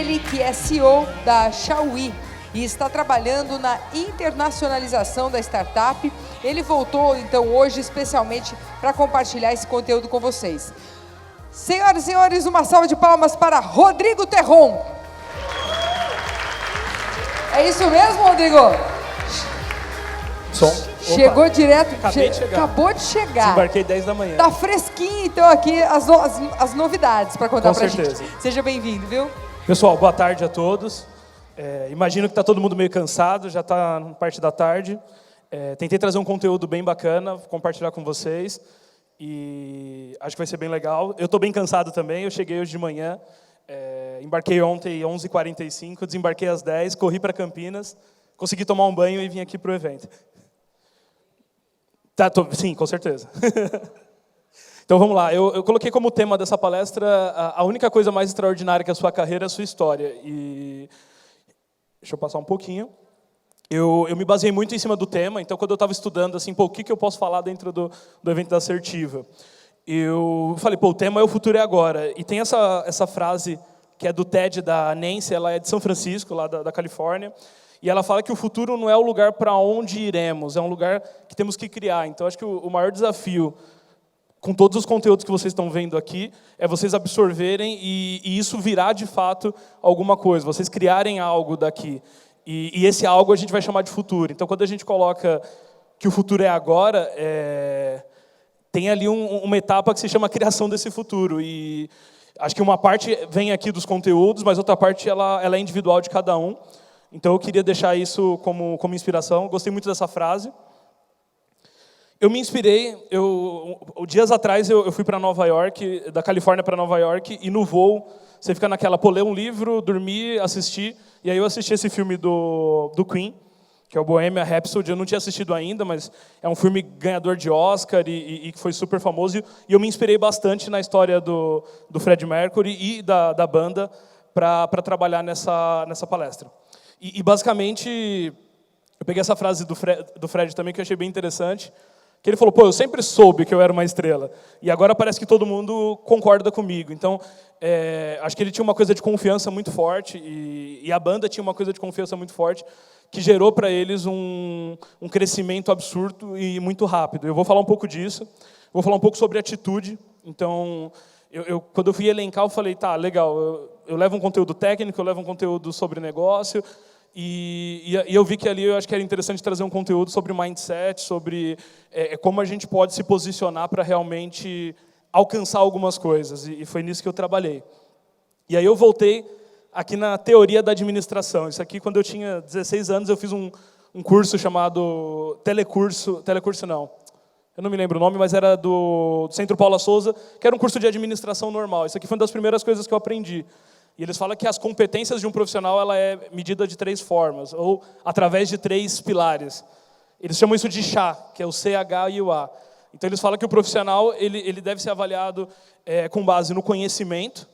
Ele que é CEO da Xiaoyi e está trabalhando na internacionalização da startup. Ele voltou, então, hoje, especialmente para compartilhar esse conteúdo com vocês. Senhoras e senhores, uma salva de palmas para Rodrigo Terron. É isso mesmo, Rodrigo? Som. Chegou direto. Acabei de chegar. Acabou de chegar. Desembarquei 10 da manhã. Tá fresquinho, então, aqui as novidades para contar pra certeza. gente. Seja bem-vindo, viu? Pessoal, boa tarde a todos. Imagino que está todo mundo meio cansado, já está na parte da tarde. Tentei trazer um conteúdo bem bacana, compartilhar com vocês. E acho que vai ser bem legal. Eu estou bem cansado também, eu cheguei hoje de manhã. Embarquei ontem às 11h45, desembarquei às 10h, corri para Campinas, consegui tomar um banho e vim aqui para o evento. Sim, com certeza. Então vamos lá, eu coloquei como tema dessa palestra a única coisa mais extraordinária que a sua carreira é a sua história. E deixa eu passar um pouquinho. Eu me baseei muito em cima do tema, então quando eu estava estudando, assim, o que eu posso falar dentro do evento da Assertiva? Eu falei, o tema é o futuro é agora. E tem essa frase que é do TED da Nancy, ela é de São Francisco, lá da Califórnia, e ela fala que o futuro não é o lugar para onde iremos, é um lugar que temos que criar. Então, acho que o maior desafio, com todos os conteúdos que vocês estão vendo aqui, é vocês absorverem e isso virar, de fato, alguma coisa, vocês criarem algo daqui. E esse algo a gente vai chamar de futuro. Então, quando a gente coloca que o futuro é agora, tem ali uma etapa que se chama criação desse futuro. E acho que uma parte vem aqui dos conteúdos, mas outra parte ela é individual de cada um. Então, eu queria deixar isso como inspiração. Gostei muito dessa frase. Eu me inspirei, dias atrás eu fui para Nova York, da Califórnia para Nova York, e no voo, você fica naquela, ler um livro, dormir, assistir, e aí eu assisti esse filme do Queen, que é o Bohemian Rhapsody. Eu não tinha assistido ainda, mas é um filme ganhador de Oscar e que foi super famoso, e eu me inspirei bastante na história do Freddie Mercury e da banda para trabalhar nessa palestra. E basicamente, eu peguei essa frase do Fred também, que eu achei bem interessante, que ele falou, eu sempre soube que eu era uma estrela, e agora parece que todo mundo concorda comigo. Então, acho que ele tinha uma coisa de confiança muito forte, e a banda tinha uma coisa de confiança muito forte, que gerou para eles um crescimento absurdo e muito rápido. Eu vou falar um pouco disso, vou falar um pouco sobre atitude. Então, quando eu fui elencar, eu falei, legal, eu levo um conteúdo técnico, eu levo um conteúdo sobre negócio, e eu vi que ali eu acho que era interessante trazer um conteúdo sobre mindset, sobre como a gente pode se posicionar para realmente alcançar algumas coisas. E foi nisso que eu trabalhei. E aí eu voltei aqui na teoria da administração. Isso aqui, quando eu tinha 16 anos, eu fiz um curso chamado Telecurso não, eu não me lembro o nome, mas era do Centro Paula Souza, que era um curso de administração normal. Isso aqui foi uma das primeiras coisas que eu aprendi. E eles falam que as competências de um profissional ela é medida de 3 formas, ou através de 3 pilares. Eles chamam isso de CHA, que é o C, H e o A. Então, eles falam que o profissional ele deve ser avaliado com base no conhecimento,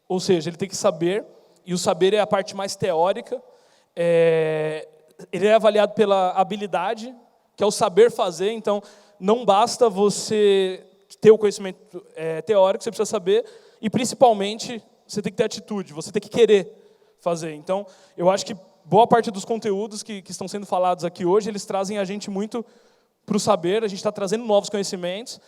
ou seja, ele tem que saber, e o saber é a parte mais teórica. Ele é avaliado pela habilidade, que é o saber fazer. Então, não basta você ter o conhecimento teórico, você precisa saber, e principalmente você tem que ter atitude, você tem que querer fazer. Então, eu acho que boa parte dos conteúdos que estão sendo falados aqui hoje, eles trazem a gente muito para o saber, a gente está trazendo novos conhecimentos,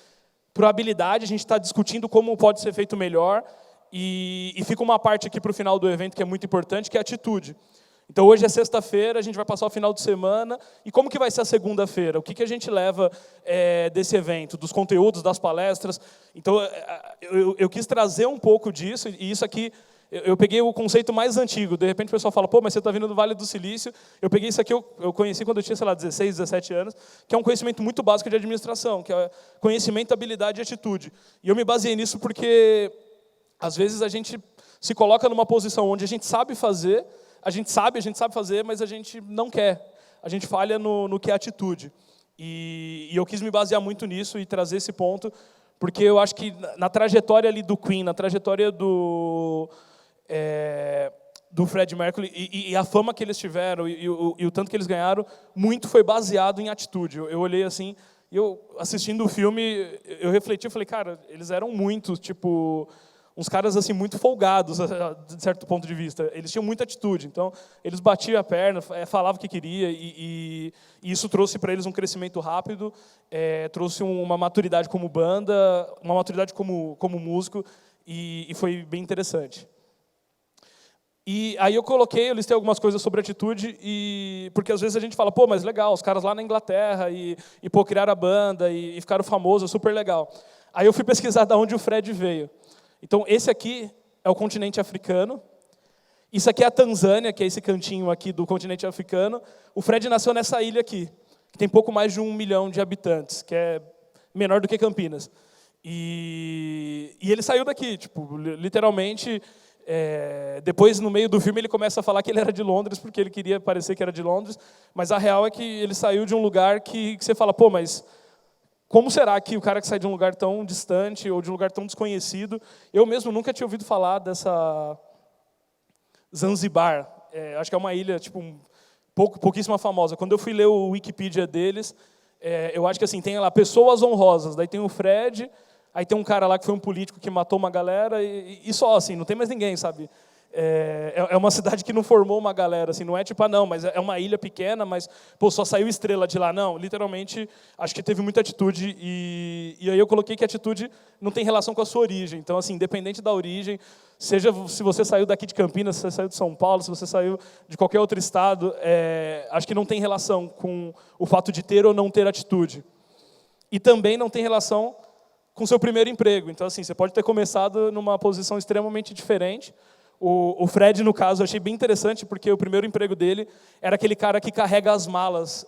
para a habilidade, a gente está discutindo como pode ser feito melhor, e fica uma parte aqui para o final do evento que é muito importante, que é a atitude. Então, hoje é sexta-feira, a gente vai passar o final de semana, e como que vai ser a segunda-feira? O que a gente leva desse evento, dos conteúdos, das palestras? Então, eu quis trazer um pouco disso, e isso aqui, eu peguei o conceito mais antigo. De repente, o pessoal fala, mas você está vindo do Vale do Silício. Eu peguei isso aqui, eu conheci quando eu tinha, 16, 17 anos, que é um conhecimento muito básico de administração, que é conhecimento, habilidade e atitude. E eu me baseei nisso porque, às vezes, a gente se coloca numa posição onde a gente sabe fazer, a gente sabe fazer, mas a gente não quer. A gente falha no que é atitude. E eu quis me basear muito nisso e trazer esse ponto, porque eu acho que na trajetória ali do Queen, na trajetória do Freddie Mercury e a fama que eles tiveram e o tanto que eles ganharam, muito foi baseado em atitude. Eu olhei assim, e eu assistindo o filme, eu refleti, eu falei, cara, eles eram muito, uns caras assim muito folgados, de certo ponto de vista. Eles tinham muita atitude, então eles batiam a perna, falavam o que queria, e isso trouxe para eles um crescimento rápido, trouxe uma maturidade como banda, uma maturidade como músico, e foi bem interessante. E aí eu listei algumas coisas sobre atitude, porque às vezes a gente fala, pô, mas legal, os caras lá na Inglaterra, pô, criaram a banda, e ficaram famosos, super legal. Aí eu fui pesquisar de onde o Fred veio. Então, esse aqui é o continente africano. Isso aqui é a Tanzânia, que é esse cantinho aqui do continente africano. O Fred nasceu nessa ilha aqui, que tem pouco mais de 1 milhão de habitantes, que é menor do que Campinas. E ele saiu daqui, tipo, literalmente. Depois, no meio do filme, ele começa a falar que ele era de Londres, porque ele queria parecer que era de Londres. Mas a real é que ele saiu de um lugar que você fala, pô, mas como será que o cara que sai de um lugar tão distante ou de um lugar tão desconhecido... Eu mesmo nunca tinha ouvido falar dessa Zanzibar. Acho que é uma ilha pouquíssima famosa. Quando eu fui ler o Wikipedia deles, eu acho que assim, tem lá pessoas honrosas. Daí tem o Fred, aí tem um cara lá que foi um político que matou uma galera, e só, assim, não tem mais ninguém, sabe? É uma cidade que não formou uma galera, assim, não é tipo, não, mas é uma ilha pequena, mas pô, só saiu estrela de lá. Não, literalmente, acho que teve muita atitude, e aí eu coloquei que a atitude não tem relação com a sua origem. Então, assim, independente da origem, seja se você saiu daqui de Campinas, se você saiu de São Paulo, se você saiu de qualquer outro estado, acho que não tem relação com o fato de ter ou não ter atitude. E também não tem relação com o seu primeiro emprego. Então, assim, você pode ter começado numa posição extremamente diferente. O Fred, no caso, eu achei bem interessante, porque o primeiro emprego dele era aquele cara que carrega as malas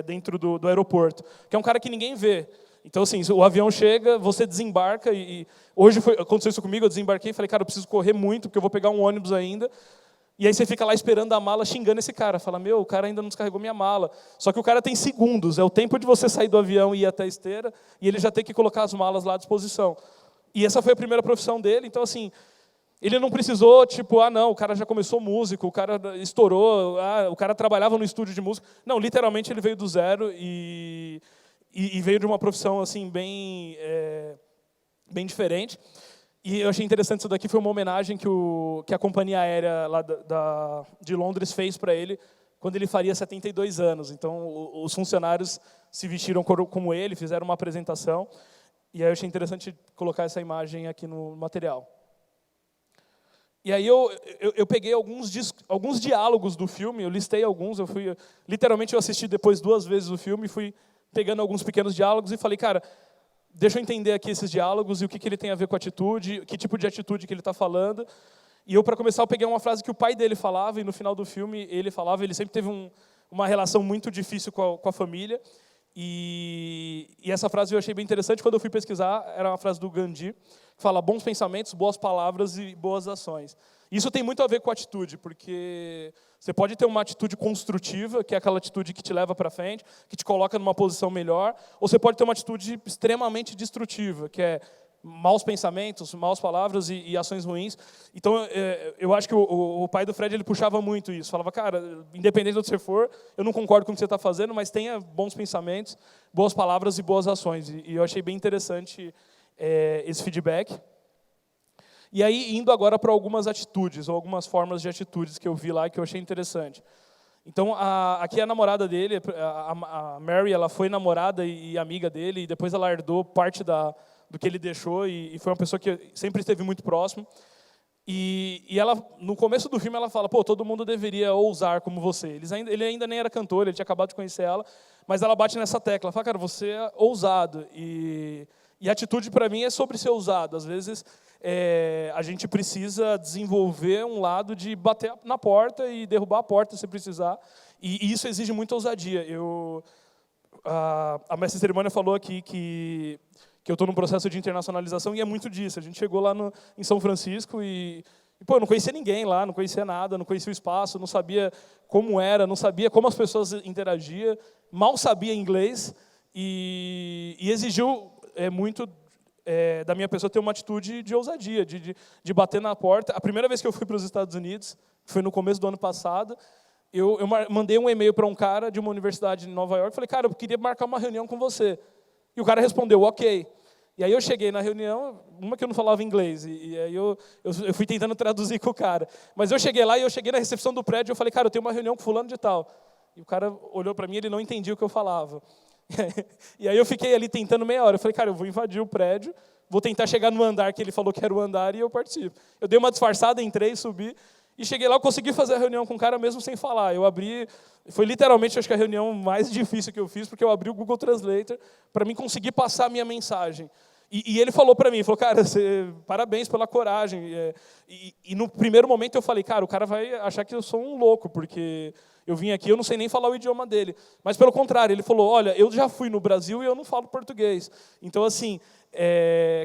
dentro do aeroporto, que é um cara que ninguém vê. Então, assim, o avião chega, você desembarca, e hoje aconteceu isso comigo, eu desembarquei e falei, cara, eu preciso correr muito, porque eu vou pegar um ônibus ainda. E aí você fica lá esperando a mala, xingando esse cara. Fala, meu, o cara ainda não descarregou minha mala. Só que o cara tem segundos, é o tempo de você sair do avião e ir até a esteira, e ele já tem que colocar as malas lá à disposição. E essa foi a primeira profissão dele, então, assim, ele não precisou, tipo, não, o cara já começou músico, o cara estourou, o cara trabalhava no estúdio de música. Não, literalmente ele veio do zero e veio de uma profissão, assim, bem diferente. E eu achei interessante isso daqui, foi uma homenagem que a companhia aérea lá de Londres fez para ele quando ele faria 72 anos. Então, os funcionários se vestiram como ele, fizeram uma apresentação. E aí eu achei interessante colocar essa imagem aqui no material. E aí eu peguei alguns diálogos do filme, eu listei alguns, literalmente eu assisti depois 2 vezes o filme, fui pegando alguns pequenos diálogos e falei, cara, deixa eu entender aqui esses diálogos e o que ele tem a ver com a atitude, que tipo de atitude que ele está falando. E para começar, eu peguei uma frase que o pai dele falava, e no final do filme ele falava, ele sempre teve uma relação muito difícil com a família. E essa frase eu achei bem interessante, quando eu fui pesquisar, era uma frase do Gandhi, que fala bons pensamentos, boas palavras e boas ações. Isso tem muito a ver com a atitude, porque você pode ter uma atitude construtiva, que é aquela atitude que te leva para frente, que te coloca numa posição melhor, ou você pode ter uma atitude extremamente destrutiva, que é maus pensamentos, maus palavras e ações ruins. Então, eu acho que o pai do Fred ele puxava muito isso. Falava, cara, independente de onde você for, eu não concordo com o que você está fazendo, mas tenha bons pensamentos, boas palavras e boas ações. E eu achei bem interessante esse feedback. E aí, indo agora para algumas atitudes, ou algumas formas de atitudes que eu vi lá, que eu achei interessante. Então, aqui a namorada dele, a Mary, ela foi namorada e amiga dele, e depois ela herdou parte do que ele deixou, e foi uma pessoa que sempre esteve muito próximo. E ela, no começo do filme, ela fala, pô, todo mundo deveria ousar como você. Ele ainda nem era cantor, ele tinha acabado de conhecer ela, mas ela bate nessa tecla, ela fala, cara, você é ousado. E a atitude, para mim, é sobre ser ousado. Às vezes, a gente precisa desenvolver um lado de bater na porta e derrubar a porta se precisar, e isso exige muita ousadia. A mestre de cerimônia falou aqui que eu estou num processo de internacionalização, e é muito disso. A gente chegou lá em São Francisco e pô, eu não conhecia ninguém lá, não conhecia nada, não conhecia o espaço, não sabia como era, não sabia como as pessoas interagiam, mal sabia inglês, e exigiu muito da minha pessoa ter uma atitude de ousadia, de bater na porta. A primeira vez que eu fui para os Estados Unidos, foi no começo do ano passado, eu mandei um e-mail para um cara de uma universidade em Nova York, falei, cara, eu queria marcar uma reunião com você. E o cara respondeu, ok. E aí eu cheguei na reunião, uma que eu não falava inglês, e aí eu fui tentando traduzir com o cara. Mas eu cheguei lá e eu cheguei na recepção do prédio e eu falei, cara, eu tenho uma reunião com fulano de tal. E o cara olhou para mim e ele não entendia o que eu falava. E aí eu fiquei ali tentando meia hora. Eu falei, cara, eu vou invadir o prédio, vou tentar chegar no andar que ele falou que era o andar e eu participo. Eu dei uma disfarçada, entrei, subi, e cheguei lá, eu consegui fazer a reunião com o cara mesmo sem falar. Eu abri, foi literalmente, acho que a reunião mais difícil que eu fiz, porque eu abri o Google Translator para mim conseguir passar a minha mensagem. E ele falou para mim, falou, cara, parabéns pela coragem. E no primeiro momento eu falei, cara, o cara vai achar que eu sou um louco, porque eu vim aqui, eu não sei nem falar o idioma dele. Mas pelo contrário, ele falou, olha, eu já fui no Brasil e eu não falo português. Então, assim,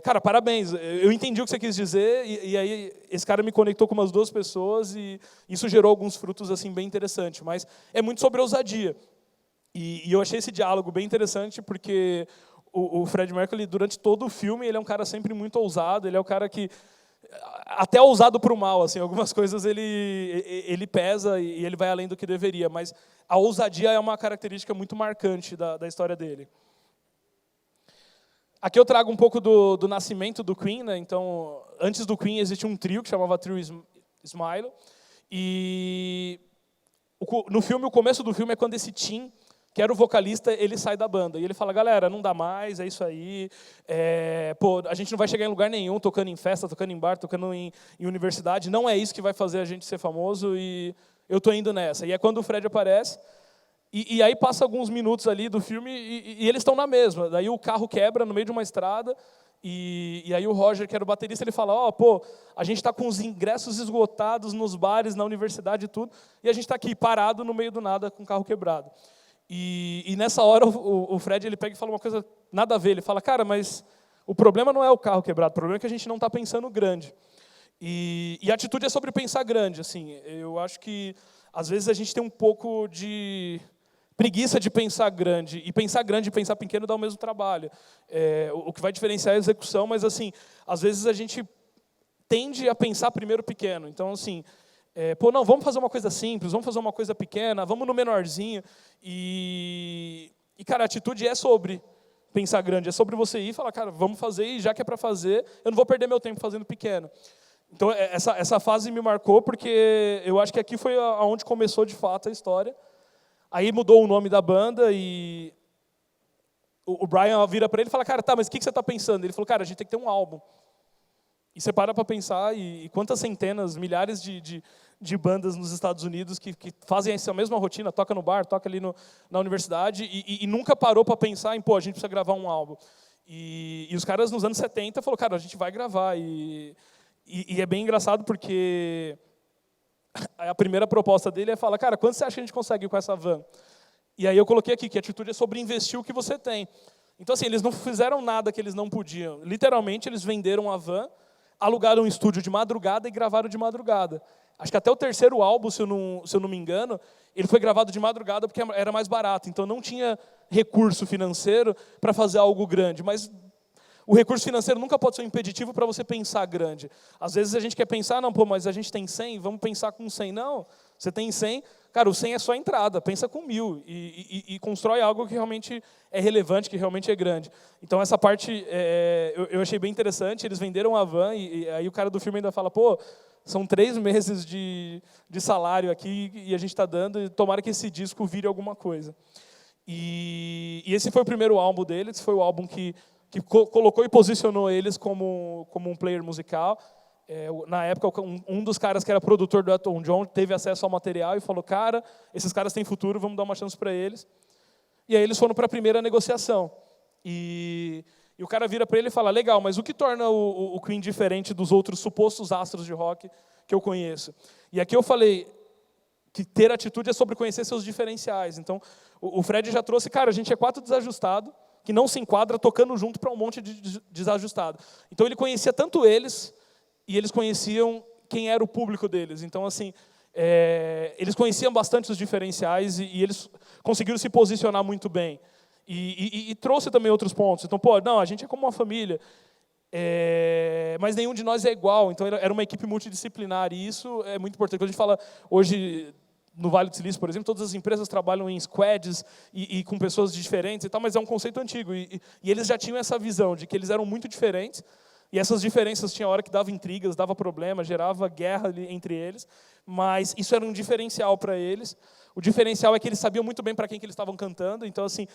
cara, parabéns, eu entendi o que você quis dizer, e aí esse cara me conectou com umas 2 pessoas, e isso gerou alguns frutos assim, bem interessantes. Mas é muito sobre ousadia. E eu achei esse diálogo bem interessante, porque o Fred Mercury, durante todo o filme, ele é um cara sempre muito ousado, ele é um cara que, até ousado para o mal, assim, algumas coisas ele pesa e ele vai além do que deveria, mas a ousadia é uma característica muito marcante da história dele. Aqui eu trago um pouco do nascimento do Queen, né? Então, antes do Queen existia um trio que chamava Trio Smile, e no filme, o começo do filme é quando esse Tim, que era o vocalista, ele sai da banda. E ele fala, galera, não dá mais, é isso aí. A gente não vai chegar em lugar nenhum, tocando em festa, tocando em bar, tocando em universidade. Não é isso que vai fazer a gente ser famoso e eu estou indo nessa. E é quando o Fred aparece. E aí passa alguns minutos ali do filme e eles estão na mesma. Daí o carro quebra no meio de uma estrada. E aí o Roger, que era o baterista, ele fala, a gente está com os ingressos esgotados nos bares, na universidade e tudo. E a gente está aqui parado no meio do nada com o carro quebrado. E nessa hora o Fred ele pega e fala uma coisa nada a ver. Ele fala, cara, mas o problema não é o carro quebrado, o problema é que a gente não está pensando grande. E a atitude é sobre pensar grande. Assim, eu acho que, às vezes, a gente tem um pouco de preguiça de pensar grande. E pensar grande e pensar pequeno dá o mesmo trabalho. O que vai diferenciar é a execução, mas, assim, às vezes a gente tende a pensar primeiro pequeno. Então, assim, não, vamos fazer uma coisa simples, vamos fazer uma coisa pequena, vamos no menorzinho. E cara, a atitude é sobre pensar grande, é sobre você ir e falar, cara, vamos fazer, e já que é para fazer, eu não vou perder meu tempo fazendo pequeno. Então, essa fase me marcou, porque eu acho que aqui foi onde começou, de fato, a história. Aí mudou o nome da banda, e o Brian vira para ele e fala, cara, tá, mas o que você está pensando? Ele falou, cara, a gente tem que ter um álbum. E você para pensar, e quantas centenas, milhares de bandas nos Estados Unidos que fazem essa mesma rotina, toca no bar, toca ali na universidade, e nunca parou para pensar em, a gente precisa gravar um álbum. E os caras, nos anos 70, falaram, cara, a gente vai gravar. E é bem engraçado, porque a primeira proposta dele é falar, cara, quanto você acha que a gente consegue com essa van? E aí eu coloquei aqui, que a atitude é sobre investir o que você tem. Então, assim, eles não fizeram nada que eles não podiam. Literalmente, eles venderam a van, alugaram um estúdio de madrugada e gravaram de madrugada. Acho que até o 3º álbum, se eu não me engano, ele foi gravado de madrugada porque era mais barato. Então não tinha recurso financeiro para fazer algo grande. Mas o recurso financeiro nunca pode ser um impeditivo para você pensar grande. Às vezes a gente quer pensar, não, mas a gente tem 100, vamos pensar com 100. Não, você tem 100, cara, o 100 é só a entrada, pensa com 1000 e constrói algo que realmente é relevante, que realmente é grande. Então essa parte eu achei bem interessante, eles venderam a van e aí o cara do filme ainda fala, são 3 meses de salário aqui e a gente está dando, e tomara que esse disco vire alguma coisa. E esse foi o primeiro álbum deles, foi o álbum que colocou e posicionou eles como um player musical. Na época, um dos caras que era produtor do Elton John teve acesso ao material e falou, cara, esses caras têm futuro, vamos dar uma chance para eles. E aí eles foram para a primeira negociação. E o cara vira para ele e fala, legal, mas o que torna o Queen diferente dos outros supostos astros de rock que eu conheço? E aqui eu falei que ter atitude é sobre conhecer seus diferenciais. Então, o Fred já trouxe, cara, a gente é 4 desajustados, que não se enquadra tocando junto para um monte de desajustado. Então, ele conhecia tanto eles, e eles conheciam quem era o público deles. Então, assim, eles conheciam bastante os diferenciais e eles conseguiram se posicionar muito bem. E trouxe também outros pontos. Então, não, a gente é como uma família, mas nenhum de nós é igual. Então, era uma equipe multidisciplinar, e isso é muito importante. Quando a gente fala hoje no Vale do Silício, por exemplo, todas as empresas trabalham em squads e com pessoas diferentes e tal, mas é um conceito antigo. E eles já tinham essa visão de que eles eram muito diferentes, e essas diferenças tinha hora que dava intrigas, dava problema, gerava guerra ali entre eles, mas isso era um diferencial para eles. O diferencial é que eles sabiam muito bem para quem que eles estavam cantando. Então, assim,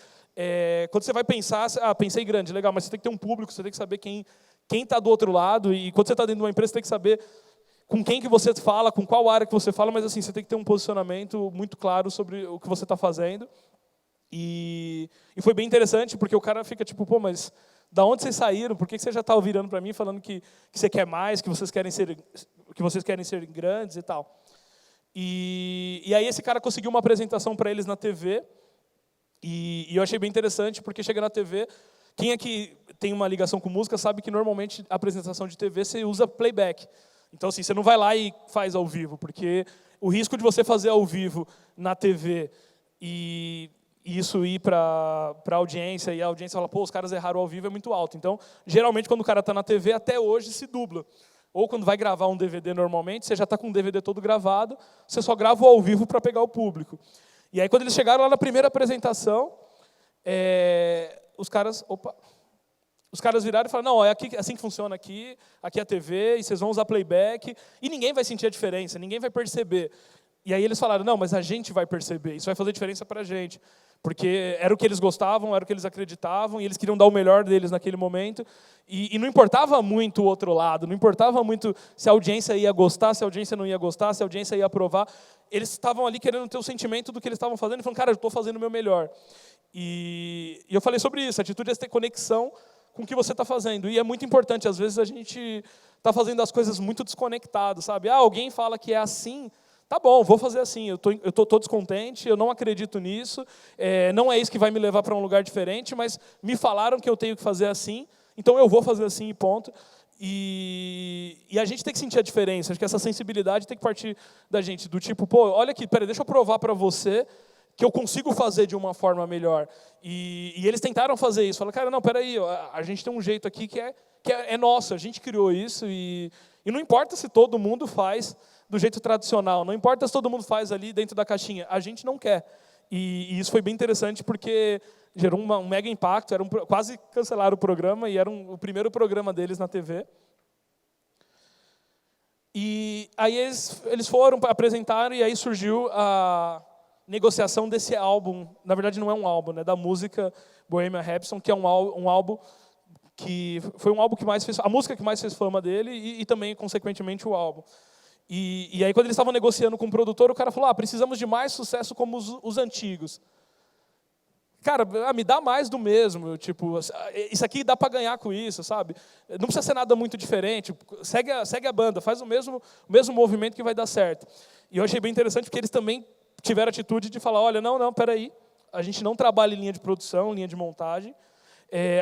quando você vai pensar, pensei grande, legal, mas você tem que ter um público, você tem que saber quem está do outro lado, e quando você está dentro de uma empresa, você tem que saber com quem que você fala, com qual área que você fala, mas assim, você tem que ter um posicionamento muito claro sobre o que você está fazendo. E foi bem interessante, porque o cara fica tipo, pô, mas da onde vocês saíram? Por que você já está virando para mim falando que você quer mais, que vocês querem ser grandes e tal? E aí esse cara conseguiu uma apresentação para eles na TV, e eu achei bem interessante, porque chega na TV, quem aqui tem uma ligação com música sabe que normalmente a apresentação de TV você usa playback. Então, assim, você não vai lá e faz ao vivo, porque o risco de você fazer ao vivo na TV e isso ir para a audiência, e a audiência fala, pô, os caras erraram ao vivo, é muito alto. Então, geralmente, quando o cara está na TV, até hoje se dubla. Ou quando vai gravar um DVD normalmente, você já está com o DVD todo gravado, você só grava o ao vivo para pegar o público. E aí, quando eles chegaram lá na primeira apresentação, os caras viraram e falaram, não, é assim que funciona aqui é a TV, e vocês vão usar playback, e ninguém vai sentir a diferença, ninguém vai perceber. E aí eles falaram, não, mas a gente vai perceber, isso vai fazer diferença para a gente, porque era o que eles gostavam, era o que eles acreditavam, e eles queriam dar o melhor deles naquele momento, e não importava muito o outro lado, não importava muito se a audiência ia gostar, se a audiência não ia gostar, se a audiência ia aprovar, eles estavam ali querendo ter o sentimento do que eles estavam fazendo, e falaram, cara, eu estou fazendo o meu melhor. E eu falei sobre isso, a atitude é ter conexão com o que você está fazendo. E é muito importante, às vezes a gente está fazendo as coisas muito desconectado, sabe? Alguém fala que é assim, tá bom, vou fazer assim, eu tô descontente, eu não acredito nisso, não é isso que vai me levar para um lugar diferente, mas me falaram que eu tenho que fazer assim, então eu vou fazer assim e ponto. E a gente tem que sentir a diferença, acho que essa sensibilidade tem que partir da gente, do tipo, pô, olha aqui, peraí, deixa eu provar para você que eu consigo fazer de uma forma melhor. E eles tentaram fazer isso. Falaram, cara, não, peraí, a gente tem um jeito aqui que é nosso, a gente criou isso, e não importa se todo mundo faz do jeito tradicional, não importa se todo mundo faz ali dentro da caixinha, a gente não quer. E isso foi bem interessante, porque gerou um mega impacto, quase cancelaram o programa, e era o primeiro programa deles na TV. E aí eles foram apresentar, e aí surgiu a negociação desse álbum, na verdade não é um álbum, né, da música Bohemian Rhapsody, que é um álbum que foi um álbum que mais fez, a música que mais fez fama dele, e também, consequentemente, o álbum. E aí, quando eles estavam negociando com o produtor, o cara falou, precisamos de mais sucesso como os antigos. Cara, me dá mais do mesmo, tipo, isso aqui dá para ganhar com isso, sabe? Não precisa ser nada muito diferente, segue a banda, faz o mesmo movimento que vai dar certo. E eu achei bem interessante, porque eles também tiveram a atitude de falar, olha, não, peraí, a gente não trabalha em linha de produção, linha de montagem,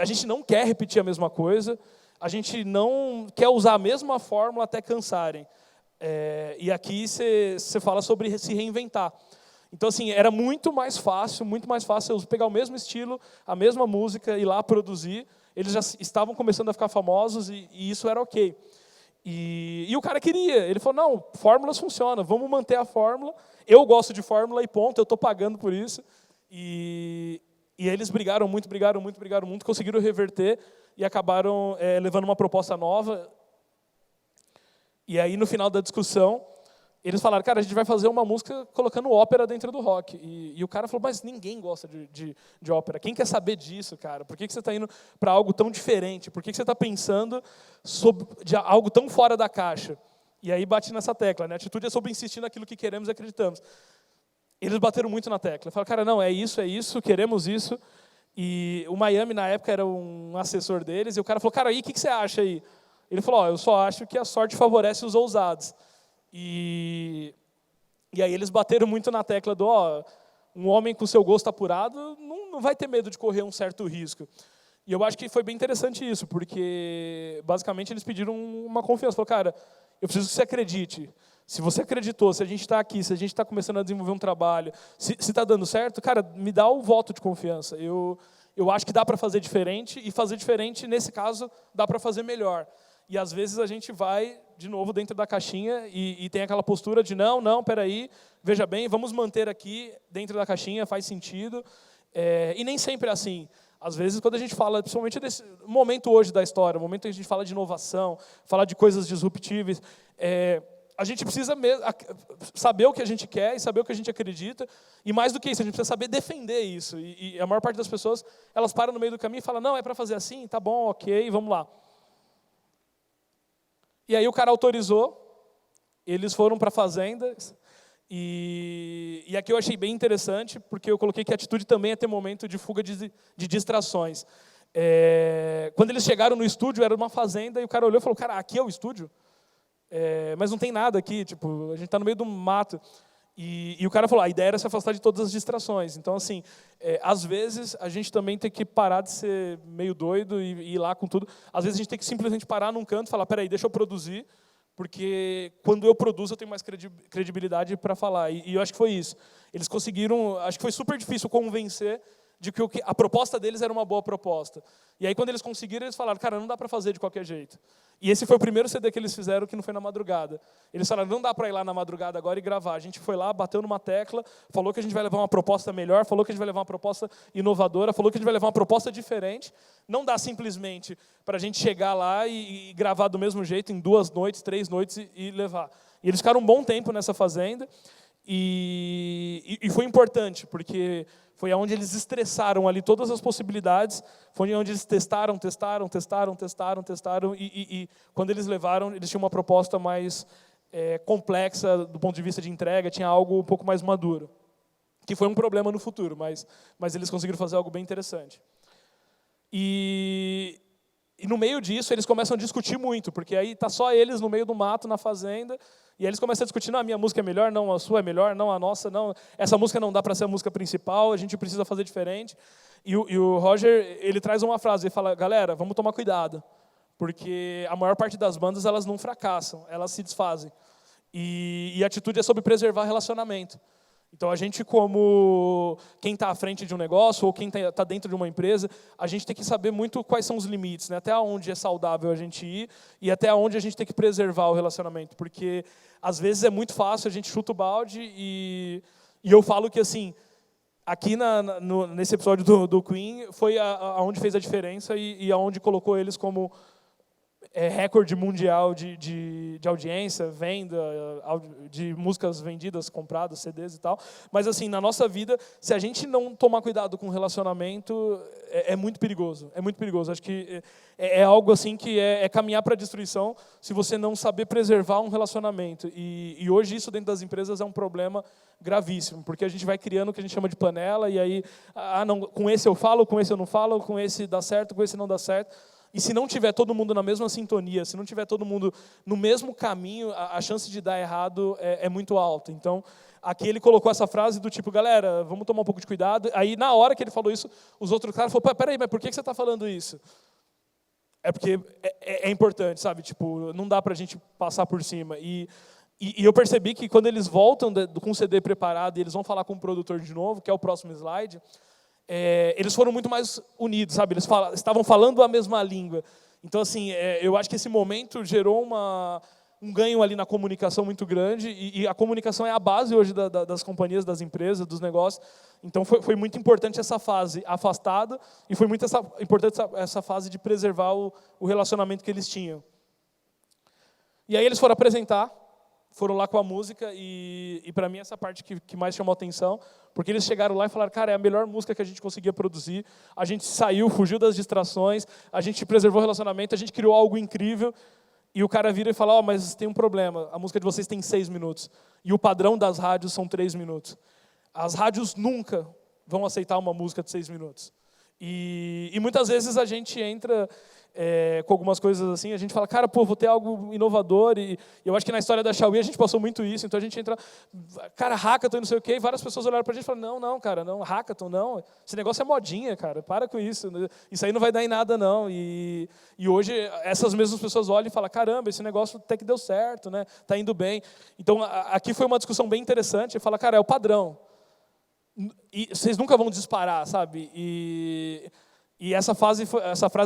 a gente não quer repetir a mesma coisa, a gente não quer usar a mesma fórmula até cansarem. E aqui você fala sobre se reinventar. Então, assim, era muito mais fácil eu pegar o mesmo estilo, a mesma música, ir lá produzir. Eles já estavam começando a ficar famosos, e isso era ok. E o cara queria, ele falou, não, fórmulas funcionam, vamos manter a fórmula, eu gosto de fórmula e ponto, eu estou pagando por isso. E eles brigaram muito, conseguiram reverter e acabaram levando uma proposta nova. E aí, no final da discussão, eles falaram, cara, a gente vai fazer uma música colocando ópera dentro do rock. E o cara falou, mas ninguém gosta de ópera. Quem quer saber disso, cara? Por que você está indo para algo tão diferente? Por que você está pensando sobre algo tão fora da caixa? E aí bate nessa tecla, né? A atitude é sobre insistir naquilo que queremos e acreditamos. Eles bateram muito na tecla. Falaram, cara, não, é isso, queremos isso. E o Miami, na época, era um assessor deles. E o cara falou, cara, aí, o que você acha aí? Ele falou, eu só acho que a sorte favorece os ousados. E aí eles bateram muito na tecla do, um homem com seu gosto apurado não vai ter medo de correr um certo risco. E eu acho que foi bem interessante isso, porque basicamente eles pediram uma confiança. Falaram, cara, eu preciso que você acredite. Se você acreditou, se a gente está aqui, se a gente está começando a desenvolver um trabalho, se está dando certo, cara, me dá o voto de confiança. Eu acho que dá para fazer diferente, e fazer diferente, nesse caso, dá para fazer melhor. E às vezes a gente vai de novo dentro da caixinha e tem aquela postura de não, peraí, veja bem, vamos manter aqui dentro da caixinha, faz sentido. E nem sempre é assim. Às vezes, quando a gente fala, principalmente desse momento hoje da história, o momento em que a gente fala de inovação, fala de coisas disruptíveis, a gente precisa saber o que a gente quer e saber o que a gente acredita. E mais do que isso, a gente precisa saber defender isso. E a maior parte das pessoas, elas param no meio do caminho e falam, não, é para fazer assim, tá bom, ok, vamos lá. E aí o cara autorizou, eles foram para a fazenda, e aqui eu achei bem interessante, porque eu coloquei que a atitude também é ter momento de fuga de distrações. Quando eles chegaram no estúdio, era uma fazenda, e o cara olhou e falou, cara, aqui é o estúdio? Mas não tem nada aqui, tipo, a gente está no meio do mato. E o cara falou, a ideia era se afastar de todas as distrações. Então, assim, às vezes a gente também tem que parar de ser meio doido e ir lá com tudo. Às vezes a gente tem que simplesmente parar num canto e falar, peraí, deixa eu produzir, porque quando eu produzo eu tenho mais credibilidade para falar. E eu acho que foi isso. Eles conseguiram, acho que foi super difícil convencer de que a proposta deles era uma boa proposta. E aí, quando eles conseguiram, eles falaram, cara, não dá para fazer de qualquer jeito. E esse foi o primeiro CD que eles fizeram que não foi na madrugada. Eles falaram, não dá para ir lá na madrugada agora e gravar. A gente foi lá, bateu numa tecla, falou que a gente vai levar uma proposta melhor, falou que a gente vai levar uma proposta inovadora, falou que a gente vai levar uma proposta diferente. Não dá simplesmente para a gente chegar lá e gravar do mesmo jeito em 2 noites, 3 noites e levar. E eles ficaram um bom tempo nessa fazenda. E foi importante, porque foi onde eles estressaram ali todas as possibilidades, foi onde eles testaram, e quando eles levaram, eles tinham uma proposta mais complexa do ponto de vista de entrega, tinha algo um pouco mais maduro, que foi um problema no futuro, mas eles conseguiram fazer algo bem interessante. E no meio disso, eles começam a discutir muito, porque aí está só eles no meio do mato, na fazenda, e aí eles começam a discutir, não, a minha música é melhor, não, a sua é melhor, não, a nossa, não, essa música não dá para ser a música principal, a gente precisa fazer diferente. E o Roger, ele traz uma frase, ele fala, galera, vamos tomar cuidado, porque a maior parte das bandas, elas não fracassam, elas se desfazem. E a atitude é sobre preservar relacionamento. Então, a gente, como quem está à frente de um negócio ou quem está dentro de uma empresa, a gente tem que saber muito quais são os limites, né? Até onde é saudável a gente ir e até onde a gente tem que preservar o relacionamento. Porque, às vezes, é muito fácil, a gente chuta o balde e eu falo que, assim, aqui nesse episódio do Queen, foi aonde fez a diferença e aonde colocou eles como recorde mundial de audiência, venda, de músicas vendidas, compradas, CDs e tal. Mas, assim, na nossa vida, se a gente não tomar cuidado com o relacionamento, é muito perigoso. É muito perigoso. Acho que é algo assim que é caminhar para a destruição se você não saber preservar um relacionamento. E hoje isso dentro das empresas é um problema gravíssimo, porque a gente vai criando o que a gente chama de panela, e aí, não, com esse eu falo, com esse eu não falo, com esse dá certo, com esse não dá certo. E se não tiver todo mundo na mesma sintonia, se não tiver todo mundo no mesmo caminho, a chance de dar errado é muito alta. Então, aqui ele colocou essa frase do tipo, galera, vamos tomar um pouco de cuidado. Aí, na hora que ele falou isso, os outros caras falaram, peraí, mas por que você está falando isso? É porque é importante, sabe? Tipo, não dá para a gente passar por cima. E eu percebi que quando eles voltam com o CD preparado e eles vão falar com o produtor de novo, que é o próximo slide, eles foram muito mais unidos, sabe? Eles estavam falando a mesma língua. Então, assim, eu acho que esse momento gerou um ganho ali na comunicação muito grande, e a comunicação é a base hoje das companhias, das empresas, dos negócios. Então, foi muito importante essa fase afastada, e foi muito importante essa fase de preservar o relacionamento que eles tinham. E aí eles foram apresentar, foram lá com a música, e para mim essa parte que mais chamou a atenção, porque eles chegaram lá e falaram, cara, é a melhor música que a gente conseguia produzir, a gente saiu, fugiu das distrações, a gente preservou o relacionamento, a gente criou algo incrível, e o cara vira e fala, mas tem um problema, a música de vocês tem 6 minutos, e o padrão das rádios são 3 minutos. As rádios nunca vão aceitar uma música de 6 minutos. E muitas vezes a gente entra com algumas coisas assim, a gente fala, cara, pô, vou ter algo inovador, e eu acho que na história da Xiaomi a gente passou muito isso, então a gente entra, cara, hackathon e não sei o quê, e várias pessoas olharam pra gente e falaram, não, cara, não, hackathon não, esse negócio é modinha, cara, para com isso aí não vai dar em nada não, e hoje essas mesmas pessoas olham e falam, caramba, esse negócio até que deu certo, né, tá indo bem. Então aqui foi uma discussão bem interessante, e fala, cara, é o padrão, e vocês nunca vão disparar, sabe, e essa frase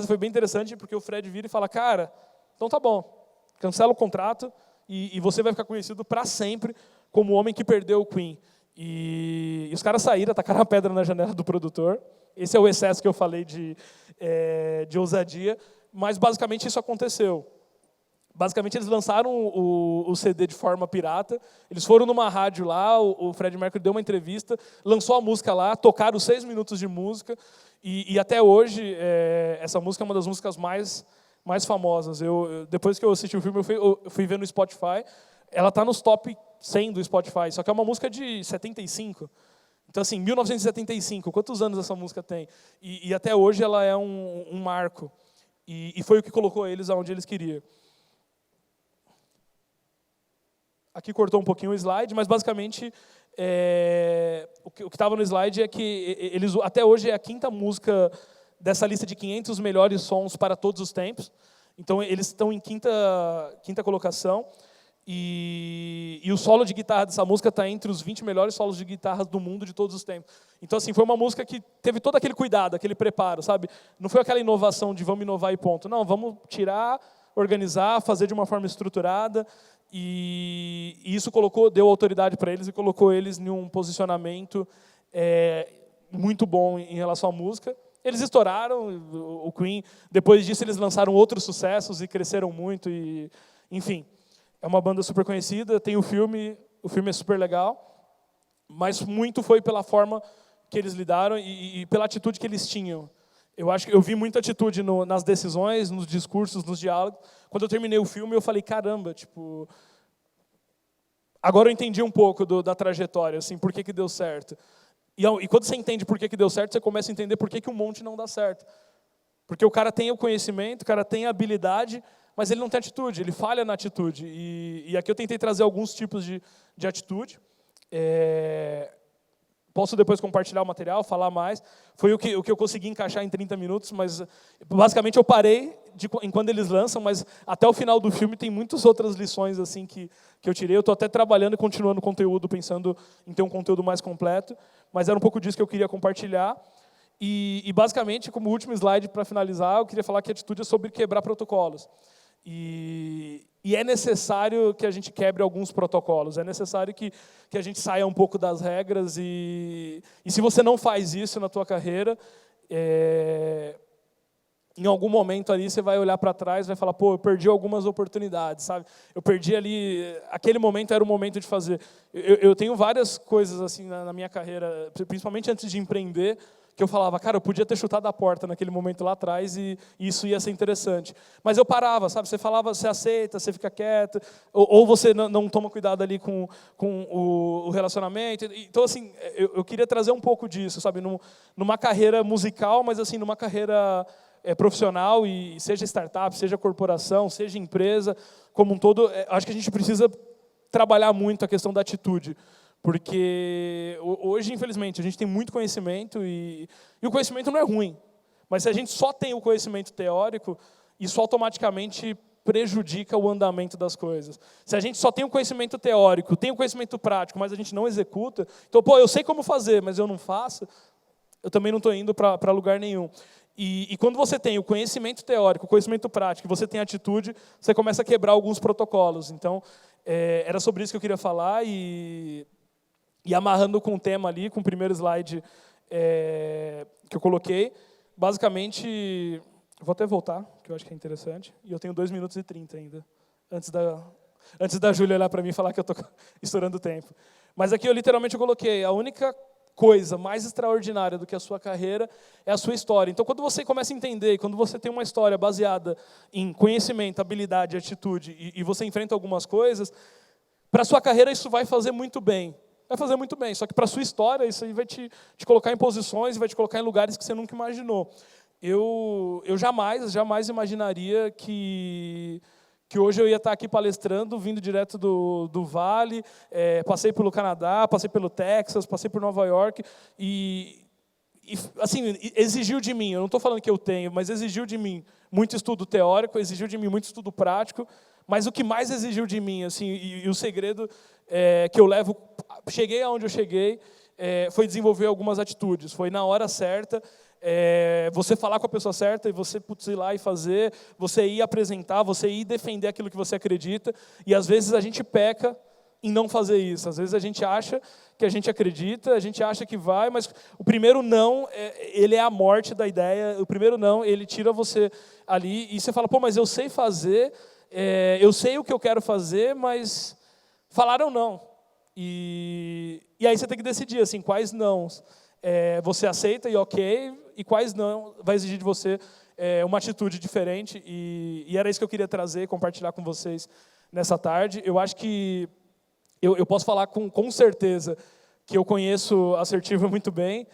foi bem interessante, porque o Fred vira e fala, cara, Então tá bom, cancela o contrato e você vai ficar conhecido para sempre como o homem que perdeu o Queen. E os caras saíram, tacaram a pedra na janela do produtor. Esse é o excesso que eu falei de ousadia, mas basicamente isso aconteceu. Basicamente eles lançaram o CD de forma pirata, eles foram numa rádio lá, o Freddie Mercury deu uma entrevista, lançou a música lá, tocaram 6 minutos de música, e até hoje essa música é uma das músicas mais famosas. Depois que eu assisti o filme, eu fui ver no Spotify, ela está nos top 100 do Spotify, só que é uma música de 75. Então, assim, 1975, quantos anos essa música tem? E até hoje ela é um marco, e foi o que colocou eles aonde eles queriam. Aqui cortou um pouquinho o slide, mas basicamente o que estava no slide é que eles até hoje é a 5ª música dessa lista de 500 melhores sons para todos os tempos. Então eles estão em quinta colocação e o solo de guitarra dessa música está entre os 20 melhores solos de guitarra do mundo de todos os tempos. Então assim foi uma música que teve todo aquele cuidado, aquele preparo, sabe? Não foi aquela inovação de vamos inovar e ponto. Não, vamos tirar, organizar, fazer de uma forma estruturada. E isso deu autoridade para eles e colocou eles em um posicionamento muito bom em relação à música. Eles estouraram, o Queen. Depois disso, eles lançaram outros sucessos e cresceram muito. Enfim, é uma banda super conhecida. Tem o filme é super legal. Mas muito foi pela forma que eles lidaram e pela atitude que eles tinham. Eu acho que eu vi muita atitude nas decisões, nos discursos, nos diálogos. Quando eu terminei o filme, eu falei, caramba, tipo, agora eu entendi um pouco da trajetória, assim, por que deu certo. E quando você entende por que deu certo, você começa a entender por que um monte não dá certo. Porque o cara tem o conhecimento, o cara tem a habilidade, mas ele não tem atitude, ele falha na atitude. E aqui eu tentei trazer alguns tipos de atitude. Posso depois compartilhar o material, falar mais. Foi o que eu consegui encaixar em 30 minutos, mas basicamente eu parei enquanto eles lançam, mas até o final do filme tem muitas outras lições assim que eu tirei. Eu estou até trabalhando e continuando o conteúdo, pensando em ter um conteúdo mais completo, mas era um pouco disso que eu queria compartilhar. E basicamente, como último slide para finalizar, eu queria falar que a atitude é sobre quebrar protocolos. E é necessário que a gente quebre alguns protocolos, é necessário que a gente saia um pouco das regras e se você não faz isso na tua carreira, em algum momento ali você vai olhar para trás e vai falar, pô, eu perdi algumas oportunidades, sabe? Eu perdi ali, aquele momento era o momento de fazer. Eu tenho várias coisas assim na minha carreira, principalmente antes de empreender, que eu falava, cara, eu podia ter chutado a porta naquele momento lá atrás e isso ia ser interessante. Mas eu parava, sabe? Você falava, você aceita, você fica quieto, ou você não toma cuidado ali com o relacionamento. Então, assim, eu queria trazer um pouco disso, sabe? Numa carreira musical, mas assim, numa carreira profissional, e seja startup, seja corporação, seja empresa, como um todo, acho que a gente precisa trabalhar muito a questão da atitude. Porque hoje, infelizmente, a gente tem muito conhecimento e o conhecimento não é ruim. Mas se a gente só tem o conhecimento teórico, isso automaticamente prejudica o andamento das coisas. Se a gente só tem o conhecimento teórico, tem o conhecimento prático, mas a gente não executa, então, pô, eu sei como fazer, mas eu não faço, eu também não estou indo para lugar nenhum. E quando você tem o conhecimento teórico, o conhecimento prático, você tem atitude, você começa a quebrar alguns protocolos. Então, era sobre isso que eu queria falar e amarrando com o tema ali, com o primeiro slide que eu coloquei, basicamente, vou até voltar, que eu acho que é interessante, e eu tenho 2 minutos e 30 ainda, antes da Júlia olhar para mim e falar que eu estou estourando o tempo. Mas aqui eu literalmente coloquei, a única coisa mais extraordinária do que a sua carreira é a sua história. Então, quando você começa a entender, quando você tem uma história baseada em conhecimento, habilidade, atitude, e você enfrenta algumas coisas, para a sua carreira isso vai fazer muito bem. Vai fazer muito bem, só que para a sua história, isso aí vai te colocar em posições, vai te colocar em lugares que você nunca imaginou. Eu jamais imaginaria que hoje eu ia estar aqui palestrando, vindo direto do Vale, passei pelo Canadá, passei pelo Texas, passei por Nova York, e assim, exigiu de mim, eu não estou falando que eu tenho, mas exigiu de mim muito estudo teórico, exigiu de mim muito estudo prático, mas o que mais exigiu de mim, assim, e o segredo que eu levo, cheguei aonde eu cheguei, foi desenvolver algumas atitudes, foi na hora certa, você falar com a pessoa certa e você ir lá e fazer, você ir apresentar, você ir defender aquilo que você acredita. E às vezes a gente peca em não fazer isso. Às vezes a gente acha que a gente acredita, a gente acha que vai, mas o primeiro não, ele é a morte da ideia. O primeiro não, ele tira você ali e você fala, pô, mas eu sei fazer, eu sei o que eu quero fazer, mas falaram não. E aí você tem que decidir assim, quais não você aceita e ok, e quais não vai exigir de você uma atitude diferente. E era isso que eu queria trazer, compartilhar com vocês nessa tarde. Eu acho que eu posso falar com certeza que eu conheço a Assertiva muito bem.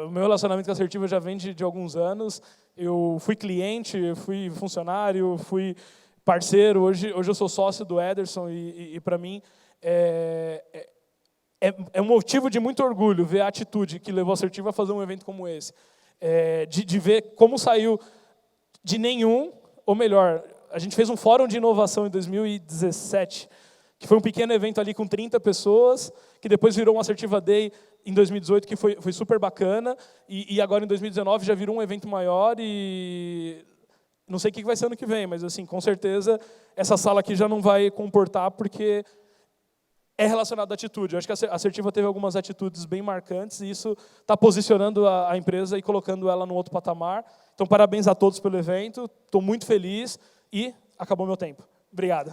O meu relacionamento com a Assertiva já vem de alguns anos. Eu fui cliente, fui funcionário, fui parceiro. Hoje eu sou sócio do Ederson e para mim é um motivo de muito orgulho ver a atitude que levou a Assertiva a fazer um evento como esse. De ver como saiu de nenhum, ou melhor, a gente fez um fórum de inovação em 2017, que foi um pequeno evento ali com 30 pessoas, que depois virou um Assertiva Day em 2018, que foi super bacana, e agora em 2019 já virou um evento maior, e não sei o que vai ser ano que vem, mas assim, com certeza essa sala aqui já não vai comportar, porque é relacionado à atitude. Eu acho que a Assertiva teve algumas atitudes bem marcantes, e isso está posicionando a empresa e colocando ela num outro patamar. Então, parabéns a todos pelo evento, estou muito feliz, e acabou meu tempo. Obrigado.